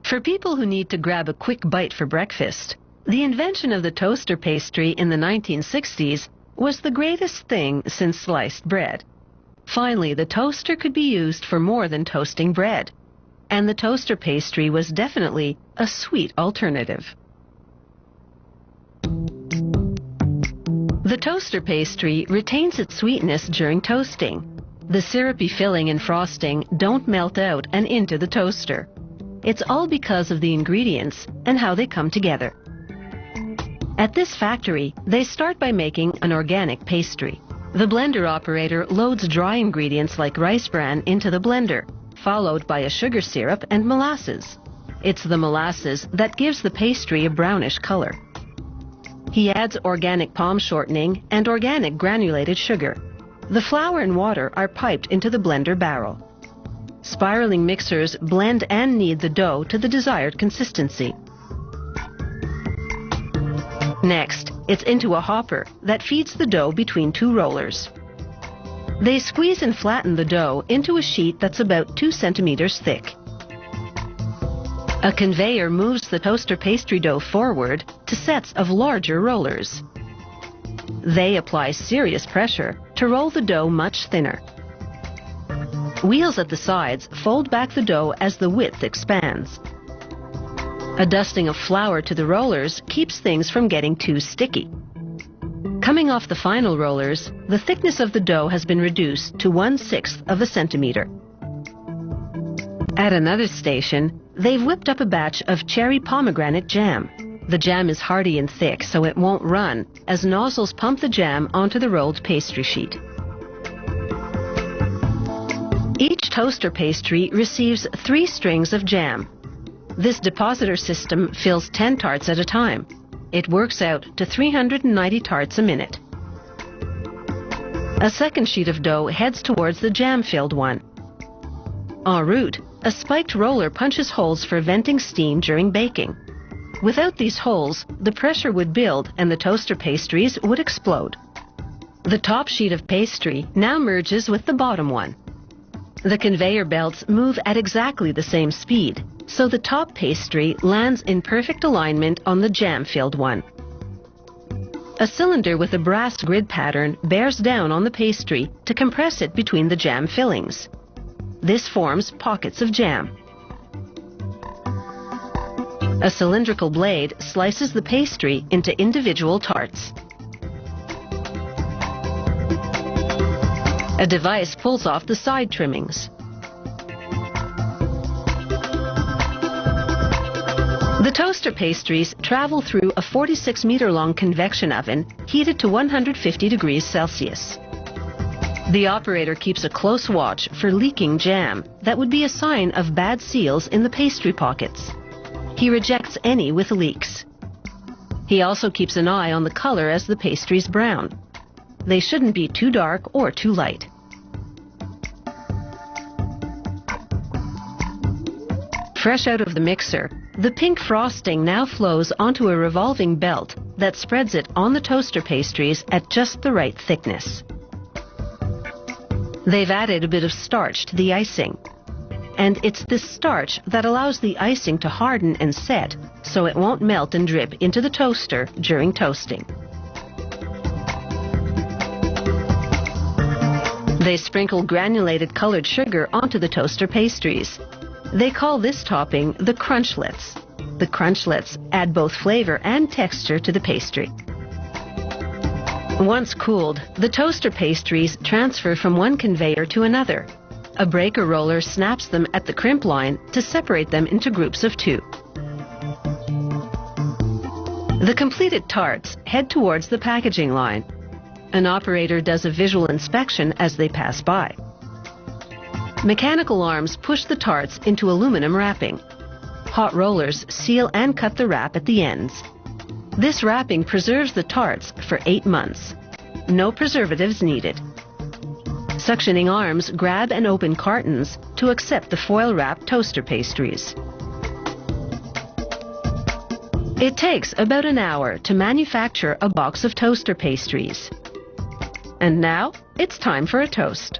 For people who need to grab a quick bite for breakfast, the invention of the toaster pastry in the 1960s was the greatest thing since sliced bread. Finally, the toaster could be used for more than toasting bread, and the toaster pastry was definitely a sweet alternative. The toaster pastry retains its sweetness during toasting. The syrupy filling and frosting don't melt out and into the toaster. It's all because of the ingredients and how they come together. At this factory, they start by making an organic pastry. The blender operator loads dry ingredients like rice bran into the blender, followed by a sugar syrup and molasses. It's the molasses that gives the pastry a brownish color. He adds organic palm shortening and organic granulated sugar. The flour and water are piped into the blender barrel. Spiraling mixers blend and knead the dough to the desired consistency. Next, it's into a hopper that feeds the dough between two rollers. They squeeze and flatten the dough into a sheet that's about 2 centimeters thick. A conveyor moves the toaster pastry dough forward to sets of larger rollers. They apply serious pressure to roll the dough much thinner. Wheels at the sides fold back the dough as the width expands. A dusting of flour to the rollers keeps things from getting too sticky. Coming off the final rollers, the thickness of the dough has been reduced to 1/6 of a centimeter. At another station, they've whipped up a batch of cherry pomegranate jam. The jam is hearty and thick, so it won't run, as nozzles pump the jam onto the rolled pastry sheet. Each toaster pastry receives 3 strings of jam. This depositor system fills 10 tarts at a time. It works out to 390 tarts a minute. A second sheet of dough heads towards the jam-filled one. En route, a spiked roller punches holes for venting steam during baking. Without these holes, the pressure would build and the toaster pastries would explode. The top sheet of pastry now merges with the bottom one. The conveyor belts move at exactly the same speed, so the top pastry lands in perfect alignment on the jam-filled one. A cylinder with a brass grid pattern bears down on the pastry to compress it between the jam fillings. This forms pockets of jam. A cylindrical blade slices the pastry into individual tarts. A device pulls off the side trimmings. The toaster pastries travel through a 46-meter-long convection oven heated to 150 degrees Celsius. The operator keeps a close watch for leaking jam that would be a sign of bad seals in the pastry pockets. He rejects any with leaks. He also keeps an eye on the color as the pastries brown. They shouldn't be too dark or too light. Fresh out of the mixer, the pink frosting now flows onto a revolving belt that spreads it on the toaster pastries at just the right thickness. They've added a bit of starch to the icing. And it's this starch that allows the icing to harden and set so it won't melt and drip into the toaster during toasting. They sprinkle granulated colored sugar onto the toaster pastries. They call this topping the crunchlets. The crunchlets add both flavor and texture to the pastry. Once cooled, the toaster pastries transfer from one conveyor to another. A breaker roller snaps them at the crimp line to separate them into groups of 2. The completed tarts head towards the packaging line. An operator does a visual inspection as they pass by. Mechanical arms push the tarts into aluminum wrapping. Hot rollers seal and cut the wrap at the ends. This wrapping preserves the tarts for 8 months. No preservatives needed. Suctioning arms grab and open cartons to accept the foil-wrapped toaster pastries. It takes about an hour to manufacture a box of toaster pastries. And now, it's time for a toast.